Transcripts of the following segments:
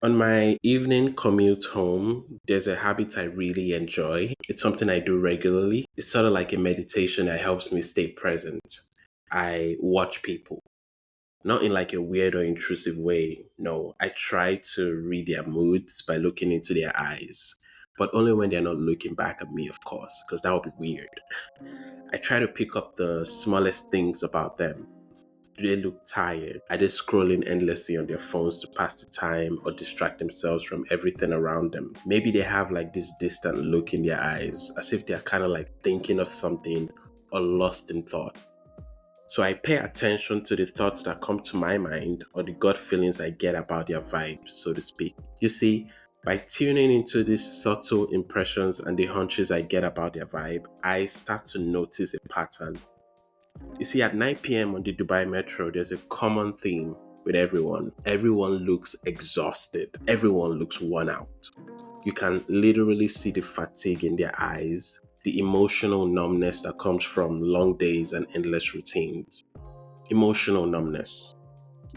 On my evening commute home, there's a habit I really enjoy. It's something I do regularly. It's sort of like a meditation that helps me stay present. I watch people, not in like a weird or intrusive way. No, I try to read their moods by looking into their eyes, but only when they're not looking back at me, of course, because that would be weird. I try to pick up the smallest things about them. Do they look tired? Are they scrolling endlessly on their phones to pass the time or distract themselves from everything around them? Maybe they have like this distant look in their eyes, as if they're kind of like thinking of something or lost in thought. So I pay attention to the thoughts that come to my mind or the gut feelings I get about their vibe, so to speak. You see, by tuning into these subtle impressions and the hunches I get about their vibe, I start to notice a pattern. You see, at 9 p.m. on the Dubai Metro, there's a common theme with everyone. Everyone looks exhausted, everyone looks worn out. You can literally see the fatigue in their eyes, the emotional numbness that comes from long days and endless routines. Emotional numbness.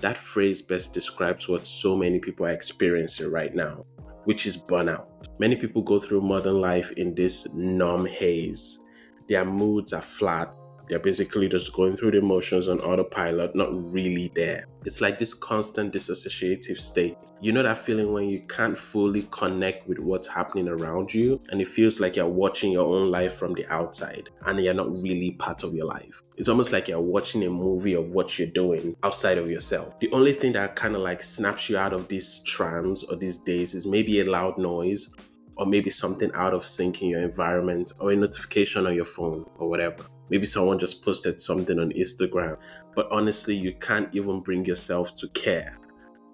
That phrase best describes what so many people are experiencing right now, which is burnout. Many people go through modern life in this numb haze. Their moods are flat. They're basically just going through the motions on autopilot, not really there. It's like this constant disassociative state. You know that feeling when you can't fully connect with what's happening around you, and it feels like you're watching your own life from the outside and you're not really part of your life. It's almost like you're watching a movie of what you're doing outside of yourself. The only thing that kind of like snaps you out of this trance or these days is maybe a loud noise or maybe something out of sync in your environment or a notification on your phone or whatever. Maybe someone just posted something on Instagram, but honestly, you can't even bring yourself to care.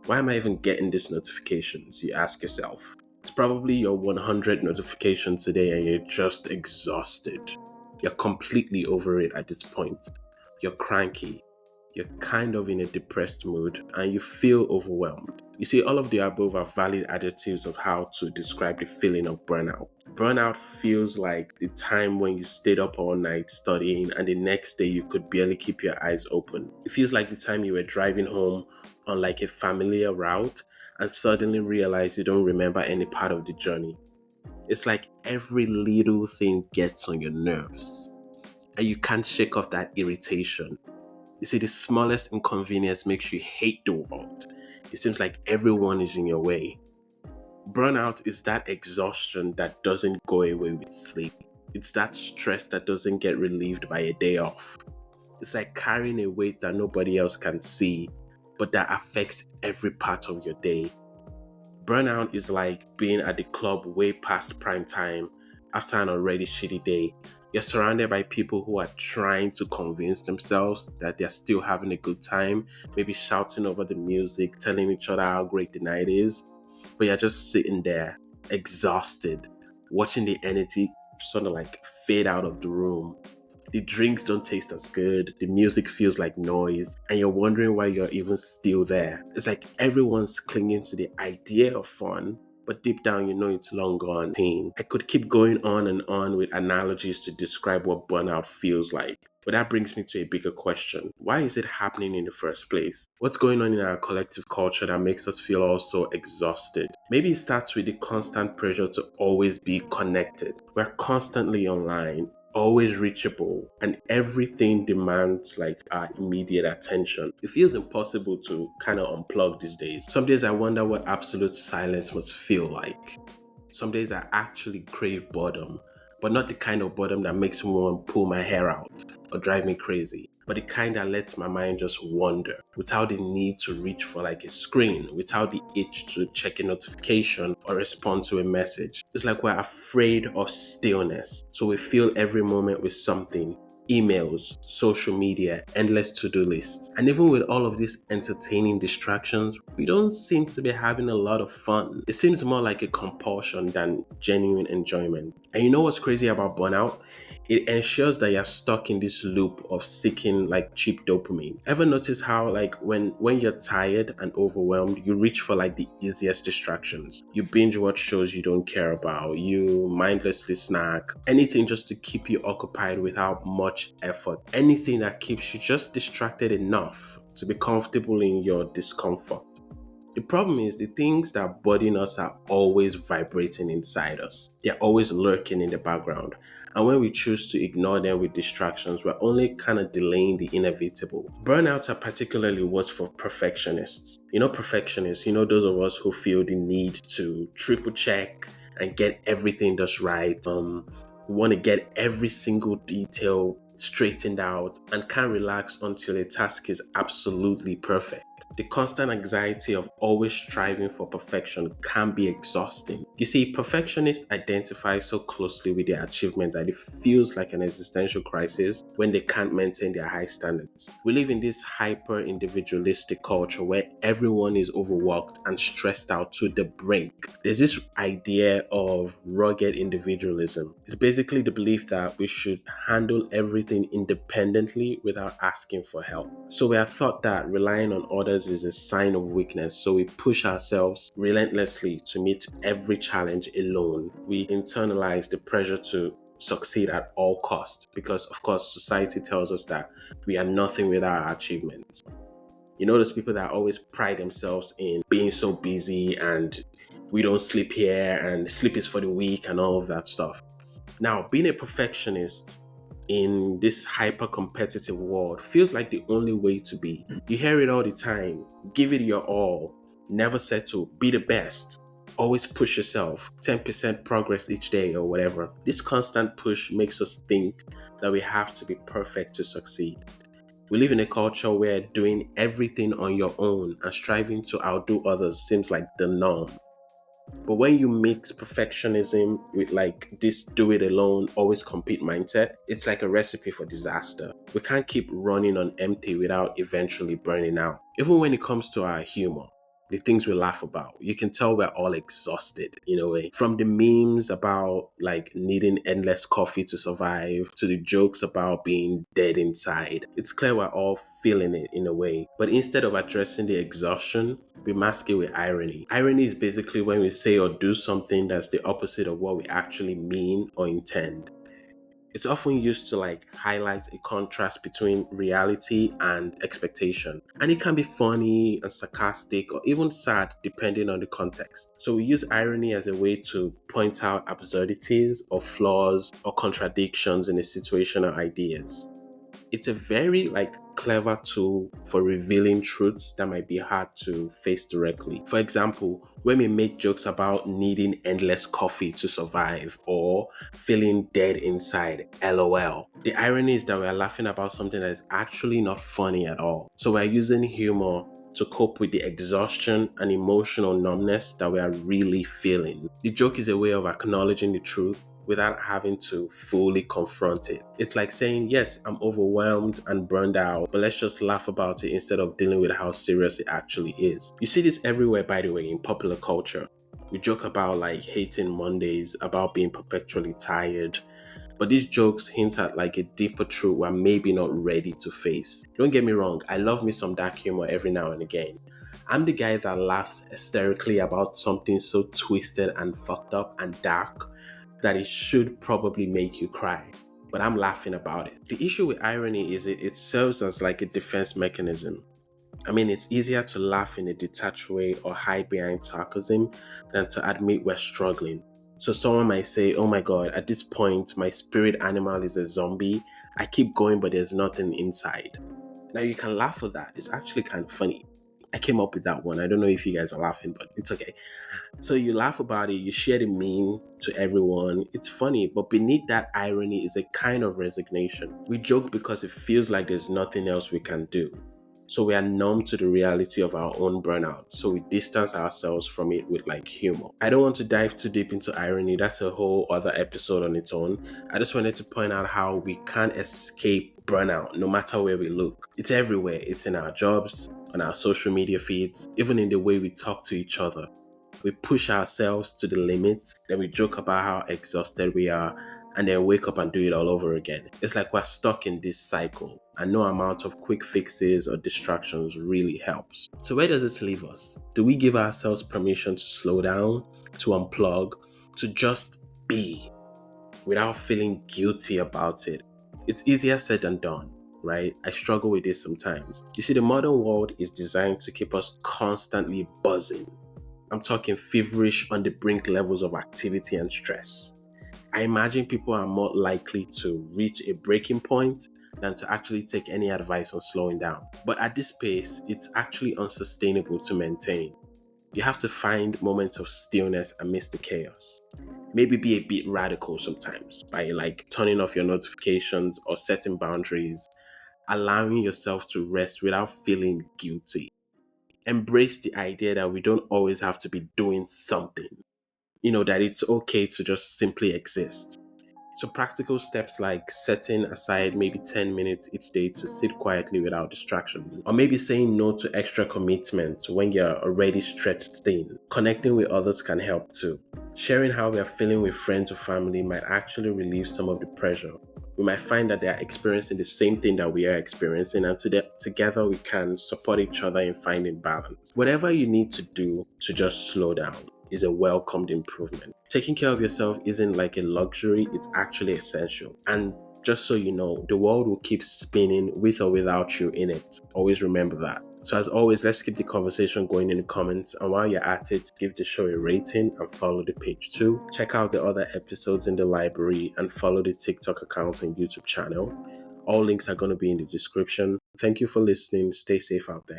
Why am I even getting these notifications? You ask yourself. It's probably your 100 notification today and you're just exhausted. You're completely over it at this point. You're cranky. You're kind of in a depressed mood and you feel overwhelmed. You see, all of the above are valid adjectives of how to describe the feeling of burnout. Burnout feels like the time when you stayed up all night studying and the next day you could barely keep your eyes open. It feels like the time you were driving home on like a familiar route and suddenly realize you don't remember any part of the journey. It's like every little thing gets on your nerves and you can't shake off that irritation. You see, the smallest inconvenience makes you hate the world. It seems like everyone is in your way. Burnout is that exhaustion that doesn't go away with sleep. It's that stress that doesn't get relieved by a day off. It's like carrying a weight that nobody else can see, but that affects every part of your day. Burnout is like being at the club way past prime time after an already shitty day. You're surrounded by people who are trying to convince themselves that they're still having a good time, maybe shouting over the music, telling each other how great the night is. But you're just sitting there, exhausted, watching the energy sort of like fade out of the room. The drinks don't taste as good, the music feels like noise, and you're wondering why you're even still there. It's like everyone's clinging to the idea of fun, but deep down you know it's long gone. I could keep going on and on with analogies to describe what burnout feels like. But that brings me to a bigger question. Why is it happening in the first place? What's going on in our collective culture that makes us feel all so exhausted? Maybe it starts with the constant pressure to always be connected. We're constantly online, always reachable, and everything demands like our immediate attention. It feels impossible to kind of unplug these days. Some days I wonder what absolute silence must feel like. Some days I actually crave boredom, but not the kind of boredom that makes me want to pull my hair out or drive me crazy, but the kind that lets my mind just wander without the need to reach for like a screen, without the itch to check a notification or respond to a message. It's like we're afraid of stillness, so we fill every moment with something. Emails, social media, endless to-do lists. And even with all of these entertaining distractions, we don't seem to be having a lot of fun. It seems more like a compulsion than genuine enjoyment. And you know what's crazy about burnout? It ensures that you're stuck in this loop of seeking like cheap dopamine. Ever notice how like when you're tired and overwhelmed, you reach for like the easiest distractions. You binge watch shows you don't care about, you mindlessly snack, anything just to keep you occupied without much effort. Anything that keeps you just distracted enough to be comfortable in your discomfort. The problem is the things that burden us are always vibrating inside us. They're always lurking in the background. And when we choose to ignore them with distractions, we're only kind of delaying the inevitable. Burnouts are particularly worse for perfectionists. Perfectionists, those of us who feel the need to triple check and get everything just right. We want to get every single detail straightened out and can't relax until a task is absolutely perfect. The constant anxiety of always striving for perfection can be exhausting. You see, perfectionists identify so closely with their achievement that it feels like an existential crisis when they can't maintain their high standards. We live in this hyper individualistic culture where everyone is overworked and stressed out to the brink. There's this idea of rugged individualism. It's basically the belief that we should handle everything independently without asking for help. So we are taught that relying on others is a sign of weakness, so we push ourselves relentlessly to meet every challenge alone. We internalize the pressure to succeed at all costs because, of course, society tells us that we are nothing without our achievements. Those people that always pride themselves in being so busy and we don't sleep here and sleep is for the weak and all of that stuff. Now, being a perfectionist in this hyper competitive world feels like the only way to be. You hear it all the time. Give it your all. Never settle. Be the best. Always push yourself. 10% progress each day or whatever. This constant push makes us think that we have to be perfect to succeed. We live in a culture where doing everything on your own and striving to outdo others seems like the norm. But when you mix perfectionism with like this do it alone, always compete mindset, it's like a recipe for disaster. We can't keep running on empty without eventually burning out. Even when it comes to our humor, the things we laugh about, you can tell we're all exhausted in a way. From the memes about like needing endless coffee to survive to the jokes about being dead inside, it's clear we're all feeling it in a way. But instead of addressing the exhaustion, we mask it with irony. Irony is basically when we say or do something that's the opposite of what we actually mean or intend. It's often used to like highlight a contrast between reality and expectation. And it can be funny and sarcastic or even sad depending on the context. So we use irony as a way to point out absurdities or flaws or contradictions in a situation or ideas. It's a very like clever tool for revealing truths that might be hard to face directly. For example, when we make jokes about needing endless coffee to survive or feeling dead inside, lol. The irony is that we are laughing about something that is actually not funny at all. So we're using humor to cope with the exhaustion and emotional numbness that we are really feeling. The joke is a way of acknowledging the truth without having to fully confront it. It's like saying, yes, I'm overwhelmed and burned out, but let's just laugh about it instead of dealing with how serious it actually is. You see this everywhere, by the way, in popular culture. We joke about like hating Mondays, about being perpetually tired, but these jokes hint at like a deeper truth we're maybe not ready to face. Don't get me wrong, I love me some dark humor every now and again. I'm the guy that laughs hysterically about something so twisted and fucked up and dark that it should probably make you cry. But I'm laughing about it. The issue with irony is it serves as like a defense mechanism. I mean, it's easier to laugh in a detached way or hide behind sarcasm than to admit we're struggling. So someone might say, oh my god, at this point, my spirit animal is a zombie. I keep going, but there's nothing inside. Now you can laugh at that. It's actually kind of funny. I came up with that one. I don't know if you guys are laughing, but it's okay. So you laugh about it, you share the meme to everyone. It's funny, but beneath that irony is a kind of resignation. We joke because it feels like there's nothing else we can do. So we are numb to the reality of our own burnout. So we distance ourselves from it with like humor. I don't want to dive too deep into irony. That's a whole other episode on its own. I just wanted to point out how we can't escape burnout no matter where we look. It's everywhere. It's in our jobs, on our social media feeds, even in the way we talk to each other. We push ourselves to the limit, then we joke about how exhausted we are, and then wake up and do it all over again. It's like we're stuck in this cycle, and no amount of quick fixes or distractions really helps. So where does this leave us? Do we give ourselves permission to slow down, to unplug, to just be without feeling guilty about it? It's easier said than done. right? I struggle with this sometimes. You see, the modern world is designed to keep us constantly buzzing. I'm talking feverish on the brink levels of activity and stress. I imagine people are more likely to reach a breaking point than to actually take any advice on slowing down. But at this pace, it's actually unsustainable to maintain. You have to find moments of stillness amidst the chaos. Maybe be a bit radical sometimes by like turning off your notifications or setting boundaries, allowing yourself to rest without feeling guilty. Embrace the idea that we don't always have to be doing something, that it's okay to just simply exist. So, practical steps like setting aside maybe 10 minutes each day to sit quietly without distraction, or maybe saying no to extra commitments when you're already stretched thin. Connecting with others can help too. Sharing how we are feeling with friends or family might actually relieve some of the pressure. We might find that they are experiencing the same thing that we are experiencing, and together we can support each other in finding balance. Whatever you need to do to just slow down is a welcomed improvement. Taking care of yourself isn't like a luxury, it's actually essential. And just so you know, the world will keep spinning with or without you in it. Always remember that. So, as always, let's keep the conversation going in the comments. And while you're at it, give the show a rating and follow the page too. Check out the other episodes in the library and follow the TikTok account and YouTube channel. All links are going to be in the description. Thank you for listening. Stay safe out there.